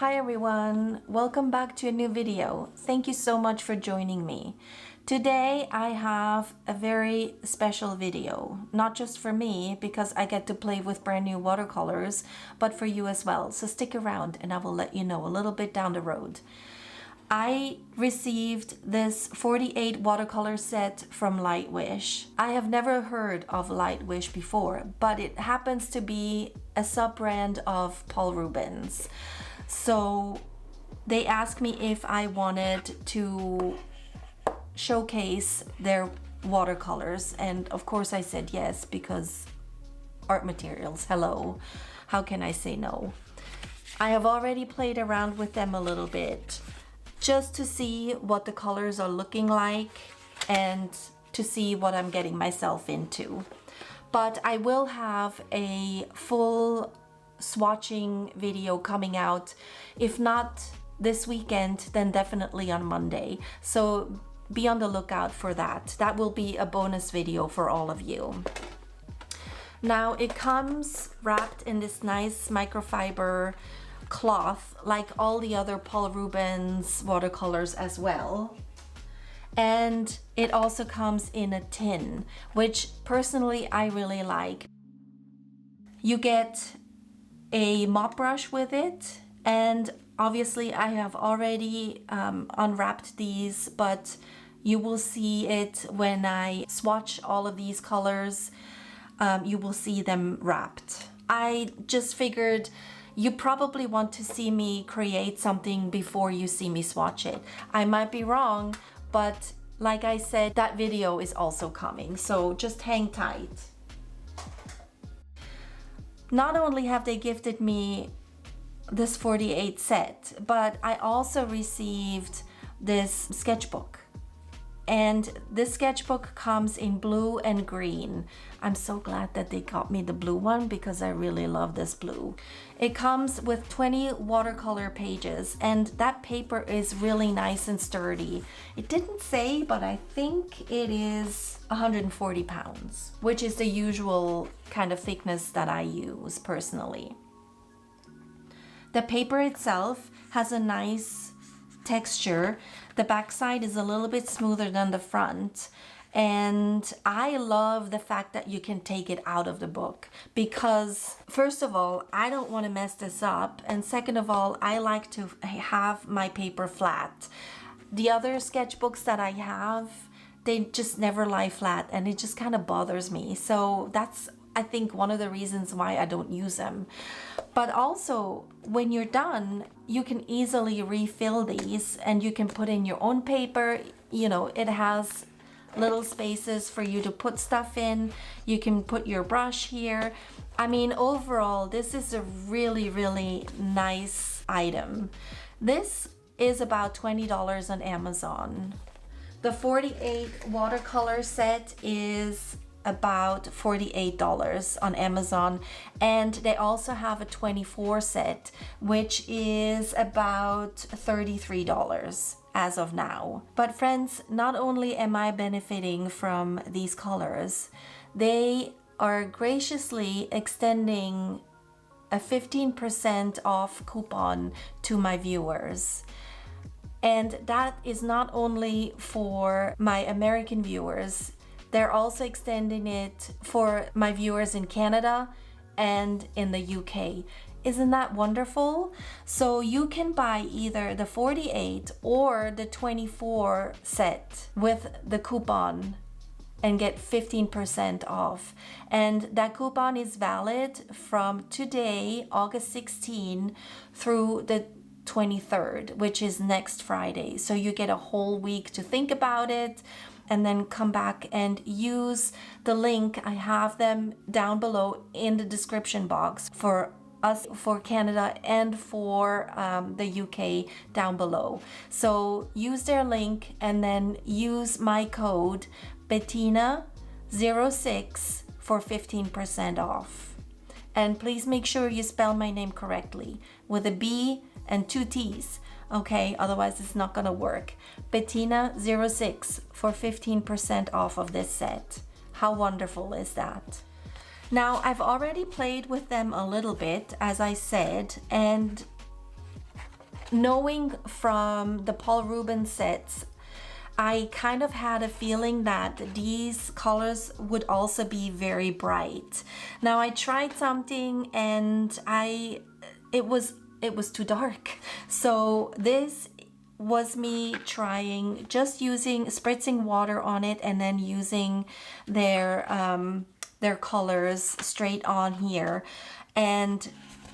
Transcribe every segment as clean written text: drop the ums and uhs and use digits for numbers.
Hi everyone, welcome back to a new video. Thank you so much for joining me. Today I have a very special video, not just for me because I get to play with brand new watercolors, but for you as well. So stick around and I will let you know a little bit down the road. I received this 48 watercolor set from Lightwish. I have never heard of Lightwish before, but it happens to be a sub-brand of Paul Rubens. So they asked me if I wanted to showcase their watercolors, and of course I said yes, because art materials, hello, how can I say no? I have already played around with them a little bit just to see what the colors are looking like and to see what I'm getting myself into. But I will have a full swatching video coming out, if not this weekend, then definitely on Monday. So be on the lookout for that. That will be a bonus video for all of you. Now it comes wrapped in this nice microfiber cloth, like all the other Paul Rubens watercolors as well. And it also comes in a tin, which personally I really like. You get a mop brush with it, and obviously I have already unwrapped these, but you will see it when I swatch all of these colors. You will see them wrapped. I just figured you probably want to see me create something before you see me swatch it. I might be wrong, but like I said, that video is also coming, so just hang tight. Not only have they gifted me this 48 set, but I also received this sketchbook. And this sketchbook comes in blue and green. I'm so glad that they got me the blue one because I really love this blue. It comes with 20 watercolor pages, and that paper is really nice and sturdy. It didn't say, but I think it is 140 pounds, which is the usual kind of thickness that I use personally. The paper itself has a nice texture. The backside is a little bit smoother than the front, and I love the fact that you can take it out of the book because, first of all, I don't want to mess this up, and second of all, I like to have my paper flat. The other sketchbooks that I have, they just never lie flat, and it just kind of bothers me. So that's, I think, one of the reasons why I don't use them. But also, when you're done, you can easily refill these and you can put in your own paper. You know, it has little spaces for you to put stuff in. You can put your brush here. I mean, overall, this is a really, really nice item. This is about $20 on Amazon. The 48 watercolor set is about $48 on Amazon, and they also have a 24 set, which is about $33 as of now. But friends, not only am I benefiting from these colors, they are graciously extending a 15% off coupon to my viewers. And that is not only for my American viewers, they're also extending it for my viewers in Canada and in the UK. Isn't that wonderful? So you can buy either the 48 or the 24 set with the coupon and get 15% off. And that coupon is valid from today, August 16, through the 23rd, which is next Friday. So you get a whole week to think about it, and then come back and use the link. I have them down below in the description box for us, for Canada, and for the UK down below. So use their link and then use my code Bettina06 for 15% off. And please make sure you spell my name correctly with a B and 2 T's. Okay, otherwise it's not gonna work. Bettina06 for 15% off of this set. How wonderful is that? Now, I've already played with them a little bit, as I said, and knowing from the Paul Rubens sets, I kind of had a feeling that these colors would also be very bright. Now I tried something and it was too dark. So this was me trying just spritzing water on it and then using their colors straight on here, and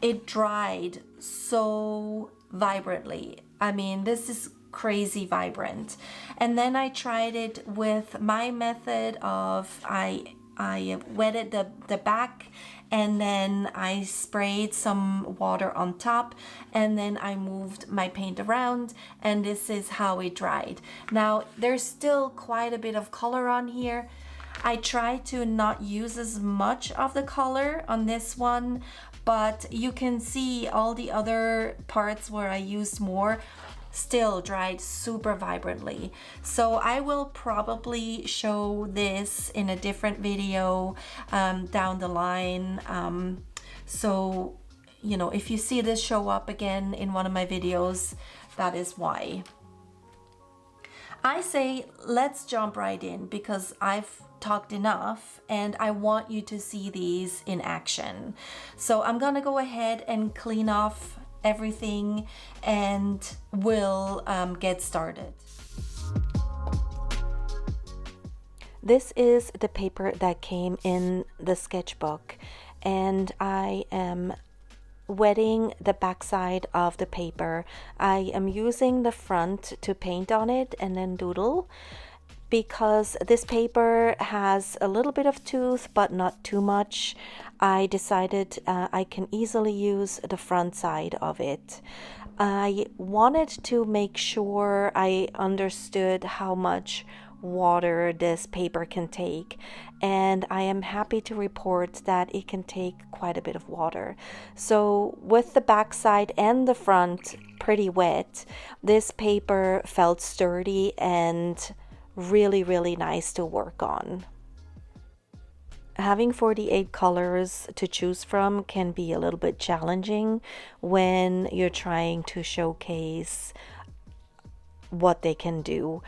it dried so vibrantly. I mean, this is crazy vibrant. And then I tried it with my method of I wetted the back, and then I sprayed some water on top, and then I moved my paint around, and this is how it dried. Now there's still quite a bit of color on here. I try to not use as much of the color on this one, but you can see all the other parts where I used more still dried super vibrantly. So I will probably show this in a different video down the line. So, you know, if you see this show up again in one of my videos, that is why. I say let's jump right in because I've talked enough and I want you to see these in action. So I'm gonna go ahead and clean off everything and we'll get started. This is the paper that came in the sketchbook, and I am wetting the backside of the paper. I am using the front to paint on it and then doodle, because this paper has a little bit of tooth but not too much. I decided I can easily use the front side of it. I wanted to make sure I understood how much water this paper can take, and I am happy to report that it can take quite a bit of water. So with the backside and the front pretty wet, this paper felt sturdy and really nice to work on. Having 48 colors to choose from can be a little bit challenging when you're trying to showcase what they can do.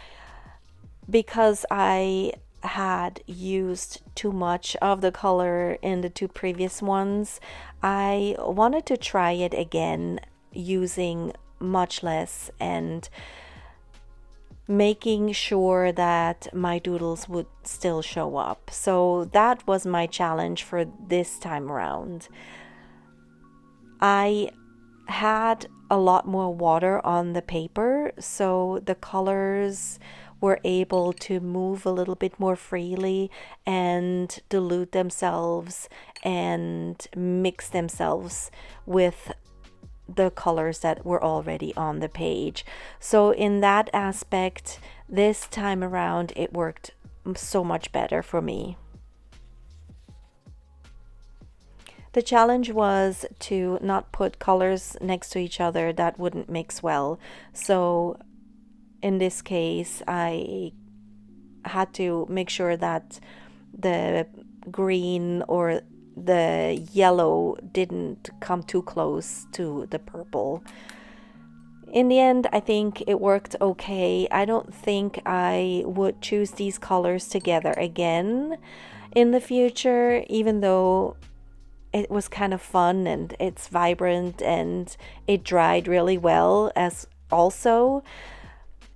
Because I had used too much of the color in the two previous ones, I wanted to try it again using much less and making sure that my doodles would still show up. So that was my challenge for this time around. I had a lot more water on the paper, so the colors were able to move a little bit more freely and dilute themselves and mix themselves with the colors that were already on the page. So in that aspect, this time around, it worked so much better for me. The challenge was to not put colors next to each other that wouldn't mix well. So in this case, I had to make sure that the green or the yellow didn't come too close to the purple. In the end, I think it worked okay. I don't think I would choose these colors together again in the future, even though it was kind of fun and it's vibrant and it dried really well. As also,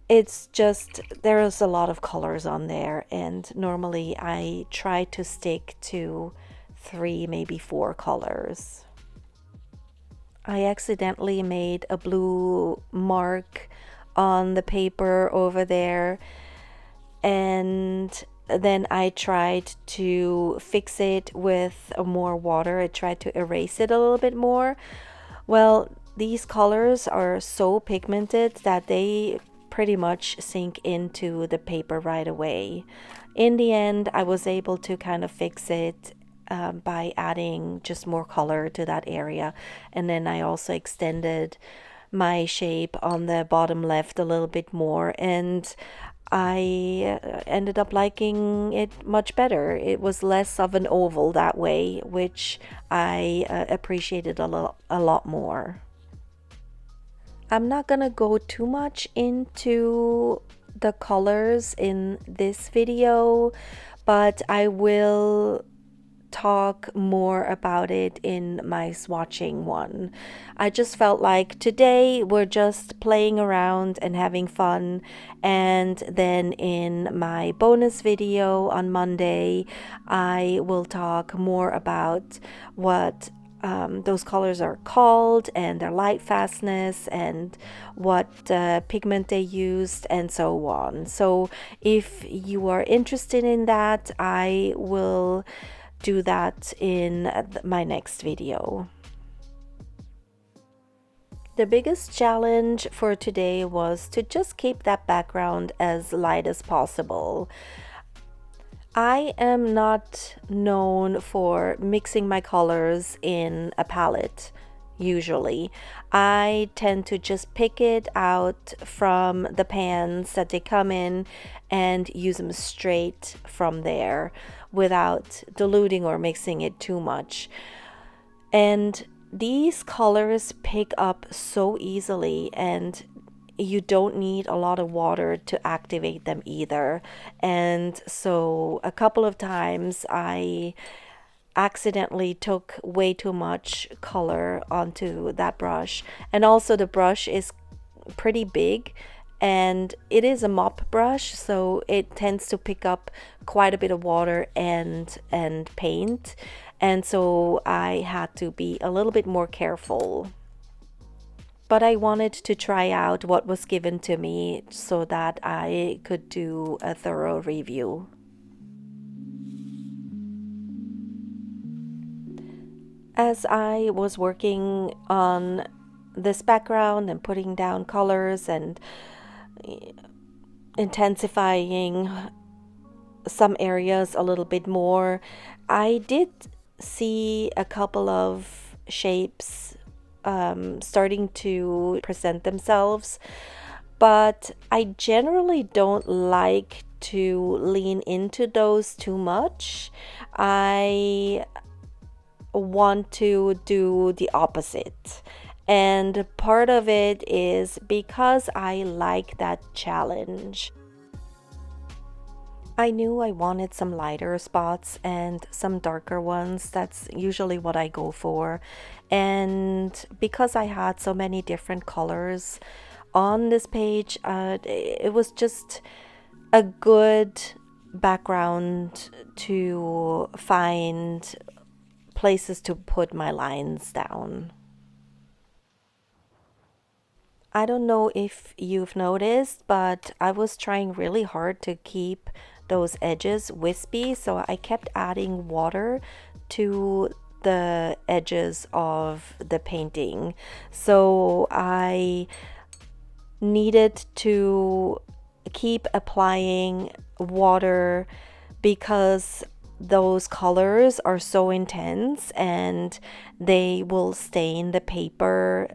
it's just there's a lot of colors on there, and normally I try to stick to 3, maybe 4 colors. I accidentally made a blue mark on the paper over there, and then I tried to fix it with more water. I tried to erase it a little bit more. Well, these colors are so pigmented that they pretty much sink into the paper right away. In the end, I was able to kind of fix it by adding just more color to that area, and then I also extended my shape on the bottom left a little bit more, and I ended up liking it much better. It was less of an oval that way, which I appreciated a lot more. I'm not gonna go too much into the colors in this video, but I will talk more about it in my swatching one. I just felt like today we're just playing around and having fun, and then in my bonus video on Monday I will talk more about what those colors are called and their light fastness and what pigment they used and so on. So if you are interested in that, I will do that in my next video. The biggest challenge for today was to just keep that background as light as possible. I am not known for mixing my colors in a palette. Usually I tend to just pick it out from the pans that they come in and use them straight from there without diluting or mixing it too much. And these colors pick up so easily, and you don't need a lot of water to activate them either. And so a couple of times I accidentally took way too much color onto that brush, and also the brush is pretty big and it is a mop brush, so it tends to pick up quite a bit of water and paint, and so I had to be a little bit more careful. But I wanted to try out what was given to me so that I could do a thorough review. As I was working on this background and putting down colors and intensifying some areas a little bit more, I did see a couple of shapes starting to present themselves, but I generally don't like to lean into those too much. I want to do the opposite, and part of it is because I like that challenge. I knew I wanted some lighter spots and some darker ones. That's usually what I go for, and because I had so many different colors on this page, it was just a good background to find places to put my lines down. I don't know if you've noticed, but I was trying really hard to keep those edges wispy, so I kept adding water to the edges of the painting. So I needed to keep applying water because those colors are so intense and they will stain the paper,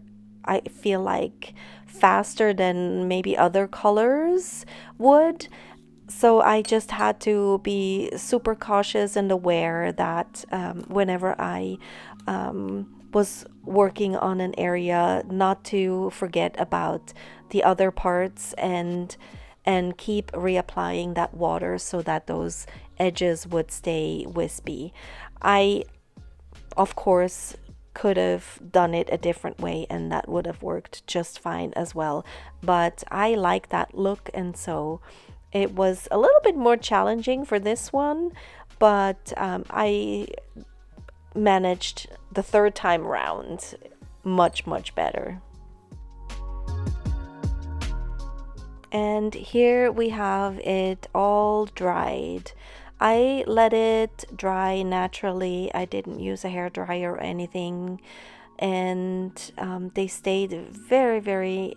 I feel like, faster than maybe other colors would. So I just had to be super cautious and aware that whenever I was working on an area, not to forget about the other parts and keep reapplying that water so that those edges would stay wispy. I, of course, could have done it a different way and that would have worked just fine as well, but I like that look, and so it was a little bit more challenging for this one, but I managed the third time round much better. And here we have it all dried. I let it dry naturally. I didn't use a hair dryer or anything, and they stayed very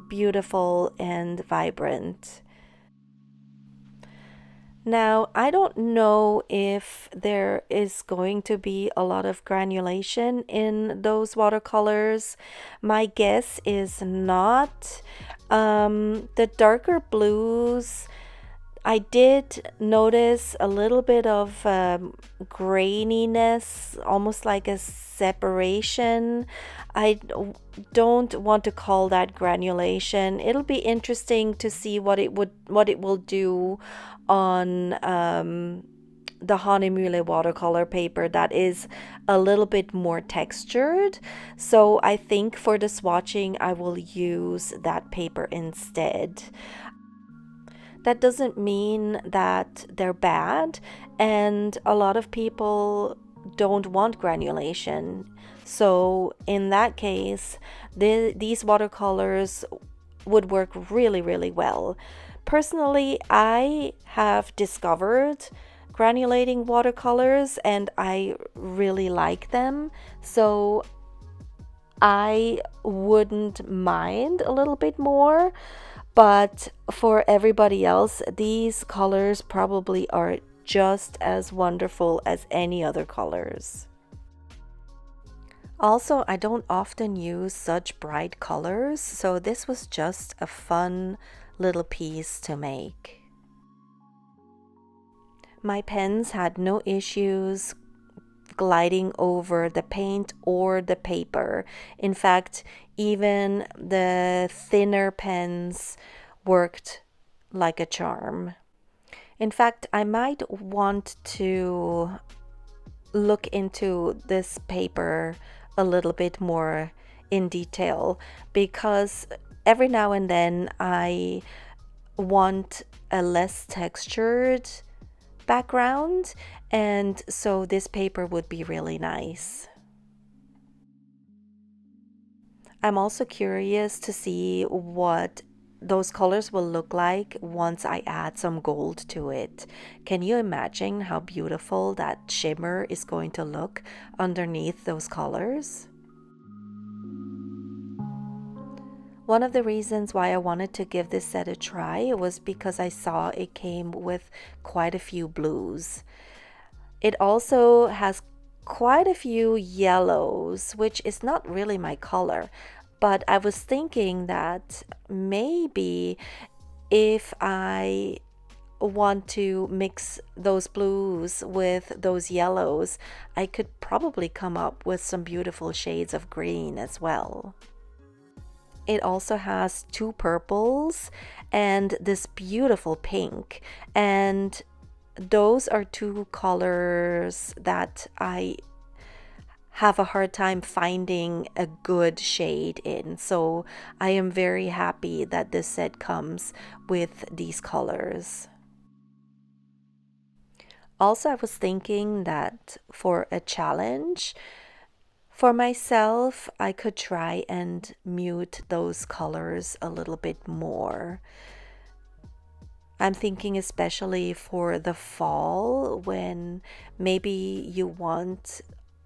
beautiful and vibrant. Now, I don't know if there is going to be a lot of granulation in those watercolors. My guess is not. The darker blues, I did notice a little bit of graininess, almost like a separation. Don't want to call that granulation. It'll be interesting to see what it will do on the Hahnemühle watercolor paper that is a little bit more textured. So I think for the swatching, I will use that paper instead. That doesn't mean that they're bad, and a lot of people don't want granulation. So in that case, these watercolors would work really, really well. Personally, I have discovered granulating watercolors and I really like them. So I wouldn't mind a little bit more. But for everybody else, these colors probably are just as wonderful as any other colors. Also, I don't often use such bright colors, so this was just a fun little piece to make. My pens had no issues gliding over the paint or the paper. In fact, even the thinner pens worked like a charm. In fact, I might want to look into this paper a little bit more in detail, because every now and then I want a less textured background, and so this paper would be really nice. I'm also curious to see what those colors will look like once I add some gold to it. Can you imagine how beautiful that shimmer is going to look underneath those colors? One of the reasons why I wanted to give this set a try was because I saw it came with quite a few blues. It also has quite a few yellows, which is not really my color, but I was thinking that maybe if I want to mix those blues with those yellows, I could probably come up with some beautiful shades of green as well. It also has two purples and this beautiful pink, and those are two colors that I have a hard time finding a good shade in. So I am very happy that this set comes with these colors. Also, I was thinking that for a challenge, for myself, I could try and mute those colors a little bit more. I'm thinking especially for the fall, when maybe you want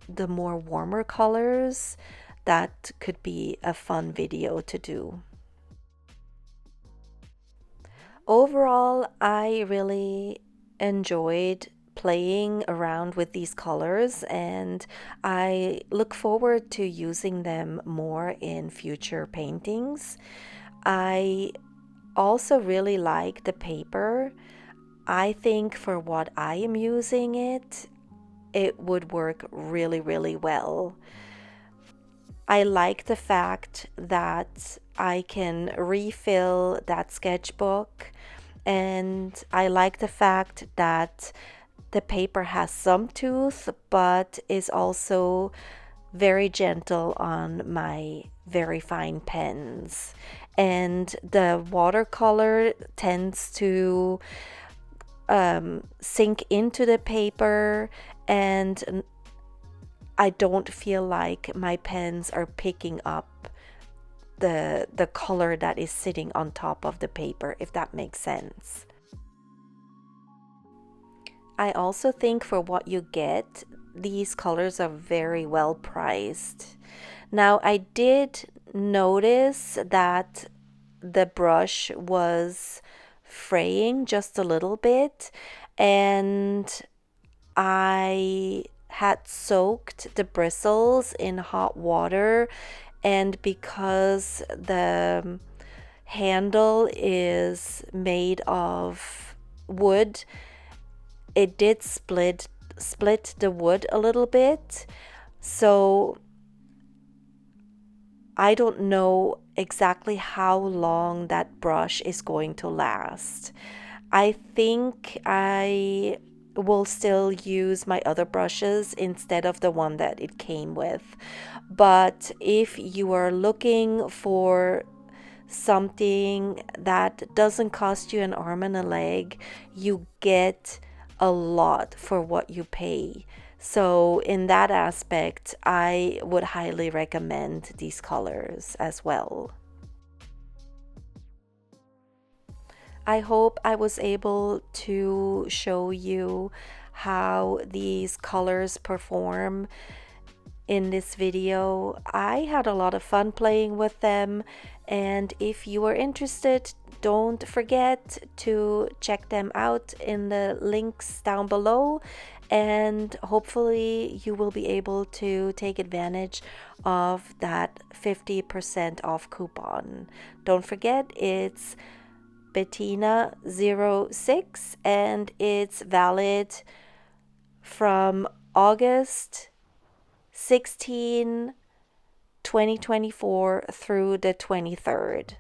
the more warmer colors, that could be a fun video to do. Overall, I really enjoyed playing around with these colors, and I look forward to using them more in future paintings. I also really like the paper. I think for what I am using it would work really, really well. I like the fact that I can refill that sketchbook, and I like the fact that the paper has some tooth, but is also very gentle on my very fine pens. And the watercolor tends to sink into the paper, and I don't feel like my pens are picking up the color that is sitting on top of the paper, if that makes sense. I also think for what you get, these colors are very well priced. Now, I did notice that the brush was fraying just a little bit, and I had soaked the bristles in hot water, and because the handle is made of wood, it did split the wood a little bit. So I don't know exactly how long that brush is going to last. I think I will still use my other brushes instead of the one that it came with. But if you are looking for something that doesn't cost you an arm and a leg, you get a lot for what you pay. So in that aspect, I would highly recommend these colors as well. I hope I was able to show you how these colors perform in this video. I had a lot of fun playing with them, and if you are interested, don't forget to check them out in the links down below, and hopefully you will be able to take advantage of that 50% off coupon. Don't forget, it's Bettina06 and it's valid from August 16, 2024 through the 23rd.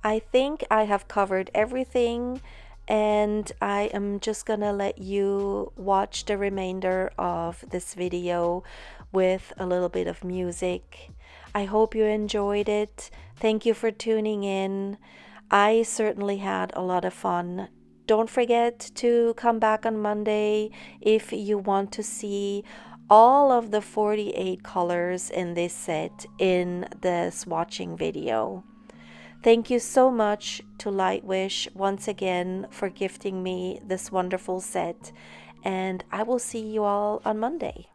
I think I have covered everything, and I am just gonna let you watch the remainder of this video with a little bit of music. I hope you enjoyed it. Thank you for tuning in. I certainly had a lot of fun. Don't forget to come back on Monday if you want to see all of the 48 colors in this set in the swatching video. Thank you so much to Lightwish once again for gifting me this wonderful set, and I will see you all on Monday.